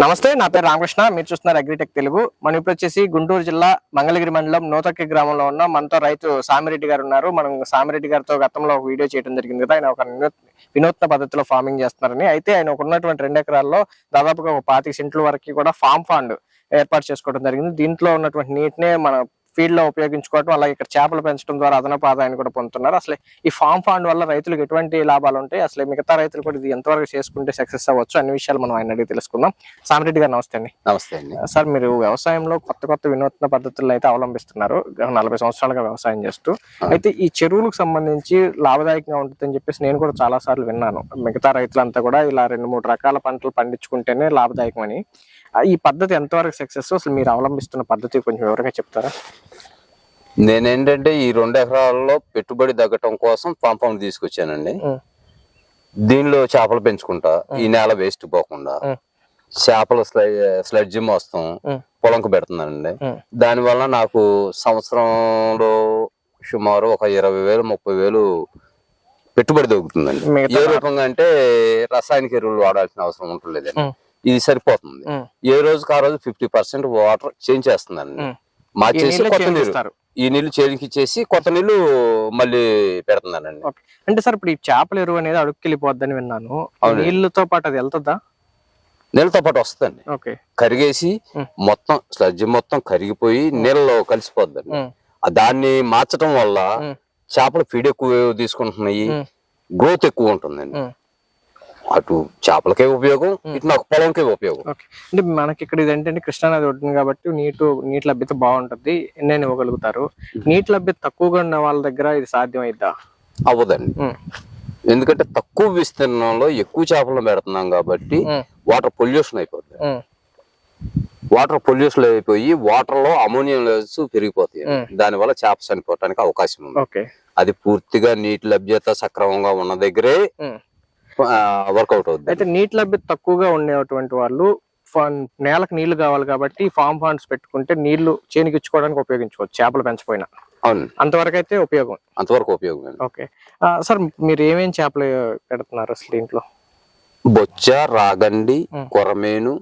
నమస్తే, నా పేరు రామకృష్ణ. మీరు చూస్తున్నారు అగ్రిటెక్ తెలుగు. మనం ఇప్పుడు వచ్చేసి గుంటూరు జిల్లా మంగళగిరి మండలం నూతక్కి గ్రామంలో ఉన్న మనతో రైతు సామిరెడ్డి గారు ఉన్నారు. మనం సామిరెడ్డి గారితో గతంలో ఒక వీడియో చేయడం జరిగింది కదా. ఆయన ఒక వినూత్న పద్ధతిలో ఫార్మింగ్ చేస్తున్నారని. అయితే ఆయన ఉన్నటువంటి 2 ఎకరాల్లో దాదాపుగా ఒక 25 సెంట్ల వరకు కూడా ఫామ్ ఫండ్ ఏర్పాటు చేసుకోవడం జరిగింది. దీంట్లో ఉన్నటువంటి నీటినే మన ఫీల్డ్ లో ఉపయోగించుకోవడం, అలాగే ఇక్కడ చేపలు పెంచడం ద్వారా అదనపు ఆదాయాన్ని కూడా పొందుతున్నారు. అసలు ఈ ఫామ్ ఫండ్ వల్ల రైతులకు ఎటువంటి లాభాలు ఉంటాయి, అసలు మిగతా రైతులు కూడా ఇది ఎంతవరకు చేసుకుంటే సక్సెస్ అవ్వచ్చు అన్ని విషయాలు మనం ఆయన అడిగి తెలుసుకుందాం. సామిరెడ్డి గారు నమస్తే అండి. నమస్తే అండి సార్, మీరు వ్యవసాయంలో కొత్త వినూత్న పద్ధతులను అయితే అవలంబిస్తున్నారు 40 సంవత్సరాలుగా వ్యవసాయం చేస్తూ. అయితే ఈ చెరువులకు సంబంధించి లాభదాయకంగా ఉంటుందని చెప్పేసి నేను కూడా చాలా సార్లు విన్నాను. మిగతా రైతులంతా కూడా ఇలా 2-3 రకాల పంటలు పండించుకుంటేనే లాభదాయకం అని. ఈ పద్ధతి ఎంతవరకు సక్సెస్, అసలు మీరు అవలంబిస్తున్న పద్ధతి కొంచెం వివరంగా చెప్తారా? నేనేంటంటే ఈ 2 ఎకరాల్లో పెట్టుబడి తగ్గటం కోసం ఫామ్ తీసుకొచ్చానండి. దీనిలో చేపలు పెంచుకుంటా, ఈ నేల వేస్ట్ పోకుండా చేపలు స్లడ్జ్ మొత్తం పొలంకు పెడుతున్నానండి. దానివల్ల నాకు సంవత్సరంలో సుమారు ఒక 20,000-30,000 పెట్టుబడి దొరుకుతుందండి. ఏ రూపంగా అంటే రసాయనిక ఎరువులు వాడాల్సిన అవసరం ఉంటలేదండి. ఇది సరిపోతుంది. ఏ రోజుకి ఆ రోజు 50% వాటర్ చేంజ్ చేస్తుందండి. మార్చేసి కొత్త నీరు, ఈ నీళ్లు చేతికి ఇచ్చేసి కొత్త నీళ్లు మళ్ళీ పెడుతున్నానండి. అంటే సార్, ఇప్పుడు ఈ చేపల ఎరువు అనేది అడుక్కెళ్ళిపోద్దని విన్నాను. నీళ్ళతో పాటు అది వెళ్తుందా? నీళ్ళతో పాటు వస్తుందండి. కరిగేసి మొత్తం స్లడ్జ్ మొత్తం కరిగిపోయి నీళ్ళలో కలిసిపోద్దండి. దాన్ని మార్చడం వల్ల చేపలు ఫీడ్ ఎక్కువ తీసుకుంటున్నాయి, గ్రోత్ ఎక్కువ ఉంటుందండి. అటు చేపలకే ఉపయోగం, ఇటు నాకు పొలంకే ఉపయోగం. అంటే మనకి ఇక్కడ ఇదేంటంటే కృష్ణానది ఉంటుంది కాబట్టి నీటి లభ్యత బాగుంటది, ఎన్నైనా ఇవ్వగలుగుతారు. నీటి లభ్యత తక్కువగా ఉన్న వాళ్ళ దగ్గర ఇది సాధ్యమైద్దా? అవ్వదండి. ఎందుకంటే తక్కువ విస్తీర్ణంలో ఎక్కువ చేపలను పెడుతున్నాం కాబట్టి వాటర్ పొల్యూషన్ అయిపోతుంది. వాటర్ పొల్యూషన్ అయిపోయి వాటర్ లో అమోనియం లెవెల్స్ పెరిగిపోతాయి. దానివల్ల చేప చనిపోవడానికి అవకాశం ఉంది. అది పూర్తిగా నీటి లభ్యత సక్రమంగా ఉన్న దగ్గరే వర్కౌట్ అవుతుంది. అయితే నీటి లభ్యత తక్కువగా ఉండేటువంటి వాళ్ళు నేలకు నీళ్లు కావాలి కాబట్టి ఫామ్ ఫండ్స్ పెట్టుకుంటే నీళ్లు చేనికిచ్చుకోవడానికి ఉపయోగించుకోవచ్చు, చేపలు పెంచపోయినా. అవును, అంతవరకు అయితే ఉపయోగం. అంతవరకు ఉపయోగం. ఓకే సార్, మీరు ఏమేమి చేపలు పెడుతున్నారు అసలు దీంట్లో? బొచ్చ, రాగండి, కొరమేను,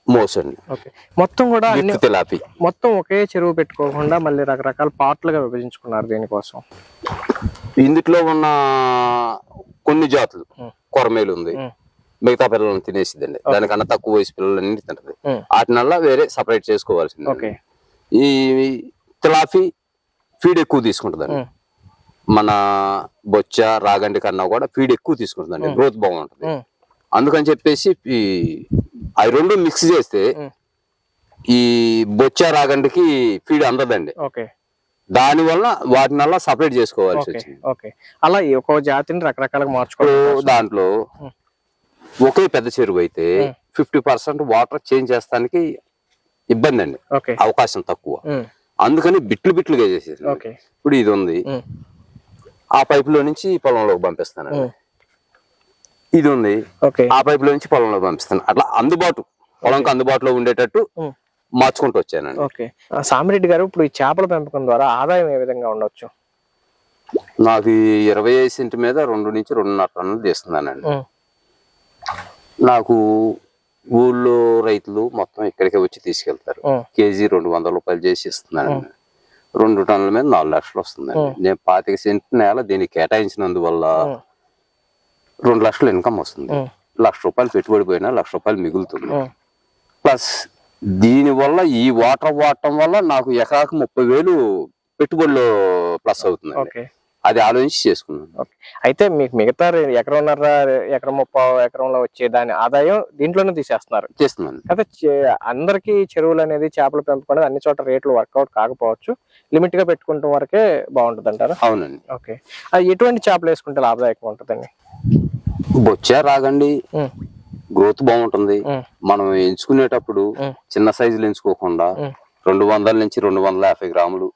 మోసండి. మొత్తం కూడా తిలాపి మొత్తం ఒకే చెరువు పెట్టుకోకుండా మళ్ళీ రకరకాల పార్ట్లుగా విభజించుకున్నారు దీనికోసం. ఇందులో ఉన్న కొన్ని జాతులు, కొరమేలు ఉంది, మిగతా పిల్లలను తినేసిద్దండి. దానికన్నా తక్కువ వయసు పిల్లలన్నీ తింటది. వాటినల్లా వేరే సపరేట్ చేసుకోవాల్సింది. ఈ తిలాపి ఫీడ్ ఎక్కువ తీసుకుంటుందండి. మన బొచ్చ, రాగండి కన్నా కూడా ఫీడ్ ఎక్కువ తీసుకుంటుందండి, గ్రోత్ బాగుంటుంది. అందుకని చెప్పేసి అవి 2 మిక్స్ చేస్తే ఈ బొచ్చ, రాగండికి ఫీడ్ అందదండి. దాని వల్ల వాటినల్లా సపరేట్ చేసుకోవాల్సి వచ్చింది. అలా ఒక్కో జాతిని రకరకాలుగా మార్చుకోవాలి. దాంట్లో ఒకే పెద్ద చెరువు అయితే 50% వాటర్ చేంజ్ చేస్తానికి ఇబ్బంది అండి, అవకాశం తక్కువ. అందుకని బిట్లుగా చేసేసి ఇప్పుడు ఇది ఉంది, ఆ పైపులో నుంచి పొలంలోకి పంపిస్తానండి. ఇది ఉంది, ఆ పైపులో నుంచి పొలంలోకి పంపిస్తాను. అట్లా పొలంకి అందుబాటులో ఉండేటట్టు మార్చుకుంటూ వచ్చానండి. సామిరెడ్డి గారు, ఇప్పుడు ఈ చేపల పెంపకం ద్వారా ఆదాయం ఏ విధంగా ఉండొచ్చు? నాకు 25 సెంట్ మీద 2 నుంచి 2.5 టన్నులు తీస్తున్నానండి. నాకు ఊళ్ళో రైతులు మొత్తం ఇక్కడికే వచ్చి తీసుకెళ్తారు. కేజీ 200 రూపాయలు చేసి ఇస్తున్నానండి. 2 టన్నుల మీద 4 లక్షలు వస్తుందండి. నేను 25 సెంట్ నేల దీనికి కేటాయించినందువల్ల 2 లక్షలు ఇన్కమ్ వస్తుంది. 1 లక్ష రూపాయలు పెట్టుబడి పోయినా 1 లక్ష రూపాయలు మిగులుతుంది. ప్లస్ దీని వల్ల ఈ వాటర్ వాడటం వల్ల నాకు ఎకరాకు 30,000 పెట్టుబడిలో ప్లస్ అవుతుంది. అది ఆలోచించి చేసుకున్నాను. అయితే మీకు మిగతా 1.5 ఎకరం 30 ఎకరంలో వచ్చే దాని ఆదాయం దీంట్లోనే తీసేస్తున్నాను. అయితే అందరికి చెరువులు అనేది చేపల పెంపకం అన్ని చోట్ల రేట్లు వర్కౌట్ కాకపోవచ్చు, లిమిట్ గా పెట్టుకుంటాం వరకే బాగుంటుంది అంటారా? అవునండి. ఎటువంటి చేపలు వేసుకుంటే లాభదాయకం ఉంటుందండి? బొచ్చ, రాగండి గ్రోత్ బాగుంటుంది. మనం ఎంచుకునేటప్పుడు చిన్న సైజులు ఎంచుకోకుండా 200 నుంచి 250 గ్రాములు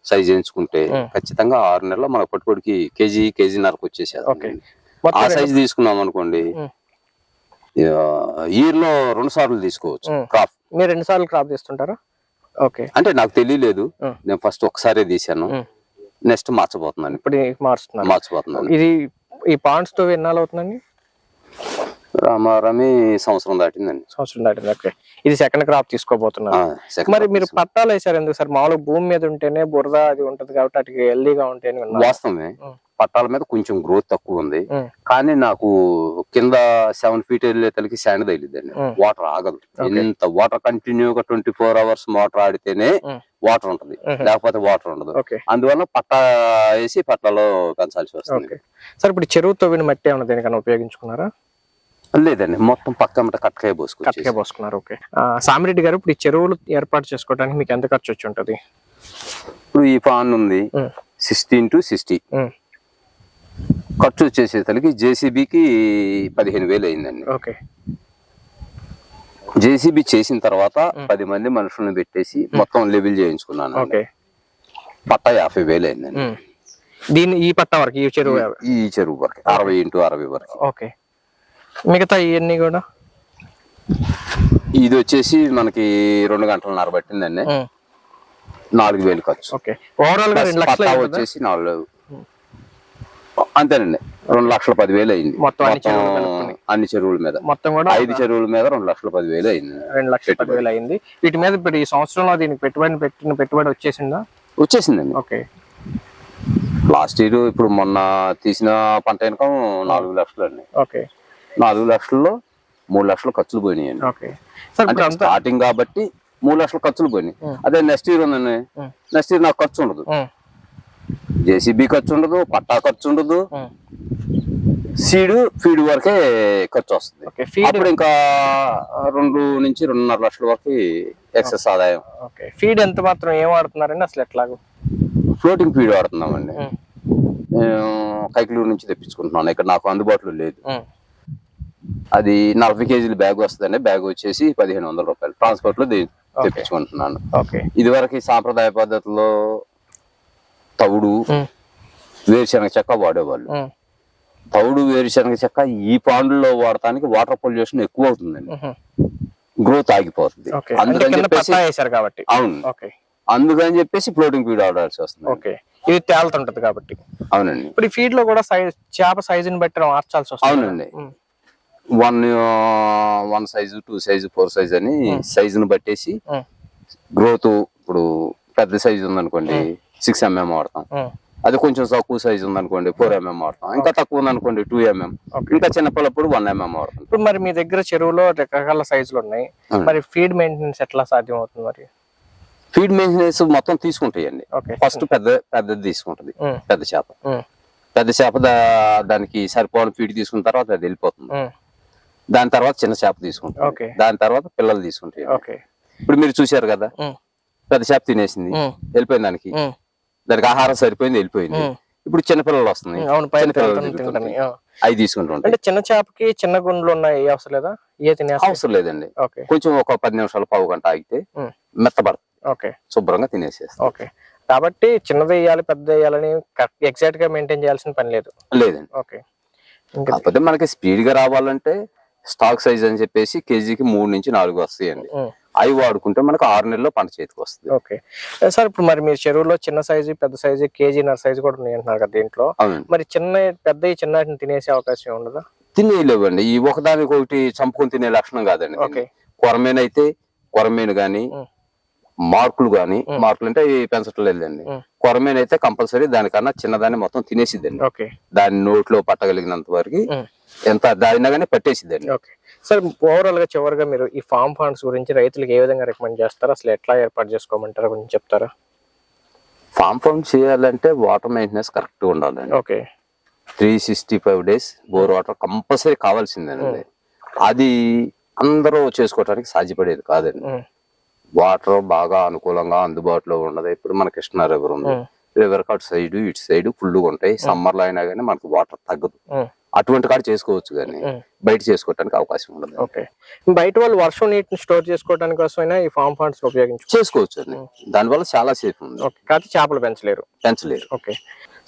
సైజ్ ఎంచుకుంటే ఖచ్చితంగా 6 నెలల్లో మన పట్టుబడికి కేజీన్నరకు వచ్చేసేది. ఆ సైజు తీసుకున్నాం అనుకోండి, ఇయర్ లో 2 సార్లు తీసుకోవచ్చు క్రాప్. మీరు 2 సార్లు క్రాప్ తీస్తుంటారా? అంటే నాకు తెలియలేదు, నేను ఫస్ట్ ఒకసారి తీసాను, నెక్స్ట్ మార్చబోతున్నాను. ఇప్పుడు మార్చబోతున్నాను. ఇది ఈ పాండ్స్ తో ఎన్నాళ్ళు అవుతుందండి? రామారామి సంవత్సరం దాటిందండి. సంవత్సరం దాటింది. ఓకే, ఇది సెకండ్ క్రాప్ తీసుకోబోతున్నారు. second మరి crop మీరు తీసుకున్నాం. పట్టాలు వేసారు ఎందుకు సార్? మామూలుగా భూమి మీద ఉంటేనే బురద అది ఉంటది కాబట్టి అటు హెల్దీగా ఉంటాయని విన్నాను. వాస్తవమే, ఉం. పట్టాల మీద కొంచెం గ్రోత్ తక్కువ ఉంది. ఉం. కానీ నాకు కింద 7 feet వెళ్ళేతలకి శాండ్ తగిలిద్దండి. ఉం. వాటర్ ఆగదు. Okay. ఎంత వాటర్ కంటిన్యూగా 24 hours మోటార్ ఆడితేనే ఉం. వాటర్ ఉంటది, ఉహు. లేకపోతే వాటర్ ఉండదు. ఓకే, అందువల్ల పట్టా వేసి పట్టాలో పెంచాల్సి వస్తుంది. ఓకే. సార్ ఇప్పుడు చెరువు తవ్విన మట్టి ఏమన్నా దేనికన్నా ఉపయోగించుకున్నారా? లేదండి, మొత్తం పక్క కట్టకాయ పోసుకొచ్చేసి. కరెక్ట్గా పోసుకున్నారు. ఓకే. సామిరెడ్డి గారు, ఇప్పుడు ఈ చెరువులు ఏర్పాటు చేసుకోవడానికి మీకు ఎంత ఖర్చు వచ్చి ఉంటది? ఇప్పుడు ఈ పాన్ ఉంది ఉం. 16 to 60. ఉం. ఖర్చు వచ్చేసేసరికి జేసీబీకి 15,000 అయిందండి. ఓకే. జేసీబీ చేసిన తర్వాత 10 మంది మనుషులను పెట్టేసి మొత్తం లెవెల్ చేయించుకున్నాను. ఓకే. పట్టా 50,000 అయిందండి. ఉం. ఈ పట్టా వరకు ఈ చెరువు? ఈ చెరువు వరకు 60 into 60 వరకు. ఓకే. మిగతా ఇవన్నీ కూడా ఇది వచ్చేసి మనకి 2 గంటలన్నర పట్టిందండి. 4,000 ఖర్చు. ఓకే. ఓవరాల్ గా 2 లక్షలు పట్టా అయిందా? వచ్చేసి 4 అంతేనండి, 2,10,000 అయింది మొత్తం అన్ని చెరువులు కలుపుకొని. అన్ని చెరువుల మీద. మొత్తం కూడా 5 చెరువుల మీద 2,10,000 అయింది. 2,10,000 అయింది. వీటి మీద ఇప్పుడు ఈ సంవత్సరంలో దీనికి పెట్టుబడి వచ్చేసిందా? వచ్చేసిందండి. ఓకే. లాస్ట్ ఇయర్ ఇప్పుడు మొన్న తీసిన పంట ఇన్కమ్ 4 లక్షలు అండి. ఓకే. 4 లక్షల్లో 3 లక్షలు ఖర్చులు పోయినాయండి. ఓకే సార్, అంటే ఇప్పుడు అంతా స్టార్టింగ్ కాబట్టి 3 లక్షలు ఖర్చులు పోయినాయి. అదే నెక్స్ట్ ఇయర్ ఉందండి, నెక్స్ట్ ఇయర్ నాకు ఖర్చు ఉండదు. జేసీబీ ఖర్చు ఉండదు, పట్టా ఖర్చు ఉండదు, ఫీడ్ వరకే ఖర్చు వస్తుంది. ఓకే. ఫీడ్ అప్పుడు ఇంకా 2 నుంచి 2.5 లక్షల వరకు ఎక్సెస్ ఆదాయం. ఓకే. ఫీడ్ ఎంత మాత్రం ఏం వాడుతున్నారండి అసలు? ఎట్లాగో ఫ్లోటింగ్ ఫీడ్ వాడుతున్నామండి. నేను కైకలూరు నుంచి తెప్పించుకుంటున్నాను, ఇక్కడ నాకు అందుబాటులో లేదు. అది 40 kg బ్యాగ్ వస్తుందండి. బ్యాగ్ వచ్చేసి 1,500 రూపాయలు ట్రాన్స్పోర్ట్ లో తెప్పించుకుంటున్నాను. ఓకే. ఇది వరకు సాంప్రదాయ పద్ధతిలో తవుడు, వేరుశనగ చెక్క వాడేవాళ్ళు. తవుడు, వేరుశనగ చెక్క ఈ పాండులో వాడటానికి వాటర్ పొల్యూషన్ ఎక్కువ అవుతుందండి, గ్రోత్ ఆగిపోతుంది. ఓకే. అందుకని కింద చెప్పేసి పట్టా వేశారు కాబట్టి. అవును, ఓకే. అందుకని చెప్పేసి ఫ్లోటింగ్ ఫీడ్ వాడాల్సి వస్తుంది. ఓకే. ఇది తేలుతుంటది కాబట్టి. అవునండి. ఇప్పుడు ఈ ఫీడ్ లో కూడా చేప సైజుని బట్టి మార్చాల్సి వస్తుంది. అవునండి, 1 సైజు, 2 సైజు, 4 సైజు అని సైజును బట్టేసి గ్రోత్. ఇప్పుడు పెద్ద సైజు ఉందనుకోండి 6 mm వాడతాం, అది కొంచెం తక్కువ సైజు ఉందనుకోండి 4 mm వాడతాం, ఇంకా తక్కువ ఉందనుకోండి 2 mm, ఇంకా చిన్నపిల్లప్పుడు 1 mm వాడతాం. ఇప్పుడు మరి మీ దగ్గర చెరువులో రకరకాల సైజులు ఉన్నాయి, మరి ఫీడ్ మెయింటెనెన్స్ ఎట్లా సాధ్యం అవుతుంది మరి? ఫీడ్ మెయింటెనెన్స్ మొత్తం తీసుకుంటాయండి. ఓకే. ఫస్ట్ పెద్దది తీసుకుంటది, పెద్ద చేప. పెద్ద చేప దానికి సరిపోని ఫీడ్ తీసుకున్న తర్వాత అది వెళ్ళిపోతుంది. దాని తర్వాత చిన్న చేప తీసుకుంటాం, ఓకే. దాని తర్వాత పిల్లలు తీసుకుంటాయి. ఓకే. ఇప్పుడు మీరు చూశారు కదా, పెద్ద చేప తినేసింది, వెళ్ళిపోయింది, దానికి ఆహారం సరిపోయింది, వెళ్ళిపోయింది. ఇప్పుడు చిన్న పిల్లలు వస్తున్నాయి, అవును, పైన చిన్న పిల్లలు తింటున్నాయి. తిరుగుతున్నాయి. అవి తీసుకుంటుంటాయి. అంటే చిన్న చేపకి చిన్న గుండ్లు ఉన్నాయి, ఏ అవసరం లేదా? ఏ తినేస్తాయి? అవసరం లేదండి, ఓకే. కొంచెం ఒక 10 నిమిషాలు, పావు గంట ఆగితే మెత్తబడుతుంది, ఓకే, శుభ్రంగా తినేసేస్తాం. ఓకే. కాబట్టి చిన్నది వేయాలి పెద్ద వేయాలని ఎగ్జాక్ట్ గా మెయింటైన్ చేయాల్సిన పని లేదు. లేదండి. ఓకే. కాకపోతే మనకి స్పీడ్ గా రావాలంటే స్టాక్ సైజ్ అని చెప్పేసి కేజీకి 3 నుంచి 4 వస్తాయండి. అవి వాడుకుంటే మనకు 6 నెలల్లో పంట చేతికి వస్తుంది. ఓకే సార్, ఇప్పుడు మరి మీ చెరువులో చిన్న సైజు, పెద్ద సైజు, కేజీన్నర సైజు కూడా ఉన్నాయి అంటున్నారు కదా దీంట్లో. అవునండి. మరి చిన్న తినేసే అవకాశం ఉండదా? తినేయలేవండి, ఈ ఒకదానికి ఒకటి చంపుకొని తినే లక్షణం కాదండి. ఓకే. కొరమేను అయితే కొరమేను గాని, మార్కులు గాని, మార్కులు అంటే పెంచటం లేదండి, కొరమేను అయితే కంపల్సరీ దానికన్నా చిన్నదాన్ని మొత్తం తినేసిద్దండి. ఓకే. దాని నోట్లో పట్టగలిగినంత వరకు ఎంత దానినా గానీ పట్టేసిద్దండి. ఓకే సార్, ఓవరాల్ గా చివరిగా మీరు ఈ ఫార్మ్ ఫండ్స్ గురించి రైతులకు ఏ విధంగా రికమెండ్ చేస్తారా? అసలు ఎట్లా ఏర్పాటు చేసుకోమంటారా కొంచెం చెప్తారా? ఫామ్ చేయాలంటే వాటర్ మెయింటెనెన్స్ కరెక్ట్ ఉండాలండి. Okay. 365 days bore water compulsory కావాల్సిందేనండి. అది అందరూ చేసుకోవడానికి సాధ్యపడేది కాదండి. వాటర్ బాగా అనుకూలంగా అందుబాటులో ఉండదు. ఇప్పుడు మన కృష్ణా రివర్ ఉంది, రివర్ కట్ సైడ్ ఇటు సైడ్ ఫుల్గా ఉంటాయి. సమ్మర్ లో అయినా కానీ మనకు వాటర్ తగ్గదు, అటువంటి కాడ చేసుకోవచ్చు, కానీ బయట చేసుకోవడానికి అవకాశం ఉండదు. ఓకే. బయట వాళ్ళు వర్షం నీటిని స్టోర్ చేసుకోవడానికి కోసమైనా ఈ ఫార్మ్ ఫండ్స్ ఉపయోగించుకోవచ్చు అండి. దానివల్ల చాలా సేఫ్ ఉంది. కాకపోతే చేపలు పెంచలేరు. పెంచలేరు. ఓకే.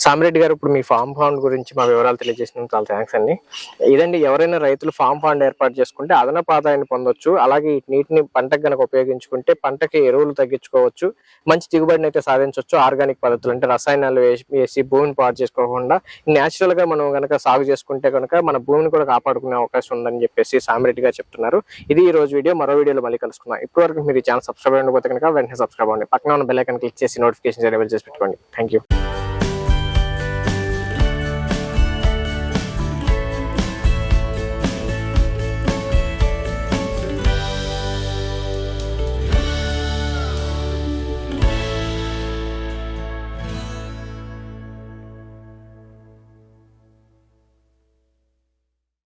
సామిరెడ్డి గారు, ఇప్పుడు మీ ఫామ్ ఫండ్ గురించి మా వివరాలు తెలియజేసినందుకు చాలా థ్యాంక్స్ అండి. ఇదండి, ఎవరైనా రైతులు ఫామ్ ఫండ్ ఏర్పాటు చేసుకుంటే అదనపు ఆదాయాన్ని పొందొచ్చు. అలాగే ఈ నీటిని పంటకు గనక ఉపయోగించుకుంటే పంటకి ఎరువులు తగ్గించుకోవచ్చు, మంచి దిగుబడిని అయితే సాధించవచ్చు. ఆర్గానిక్ పద్ధతులు అంటే రసాయనాలు వేసి భూమిని పాడు చేసుకోకుండా న్యాచురల్ గా మనం గనక సాగు చేసుకుంటే కనుక మన భూమిని కూడా కాపాడుకునే అవకాశం ఉందని చెప్పేసి సామిరెడ్డి గారు చెప్తున్నారు. ఇది ఈ రోజు వీడియో. మరో వీడియోలో మళ్ళీ కలుసుకుందాం. ఇప్పటివరకు మీరు ఈ ఛానల్ సబ్స్క్రైబ్ అయిపోతే కనుక వెంటనే సబ్స్క్రైబ్ అవ్వండి. పక్కన ఉన్న బెల్ ఐకాన్ క్లిక్ చేసి నోటిఫికేషన్ ఎనేబుల్ చేసి పెట్టుకోండి. Thank you.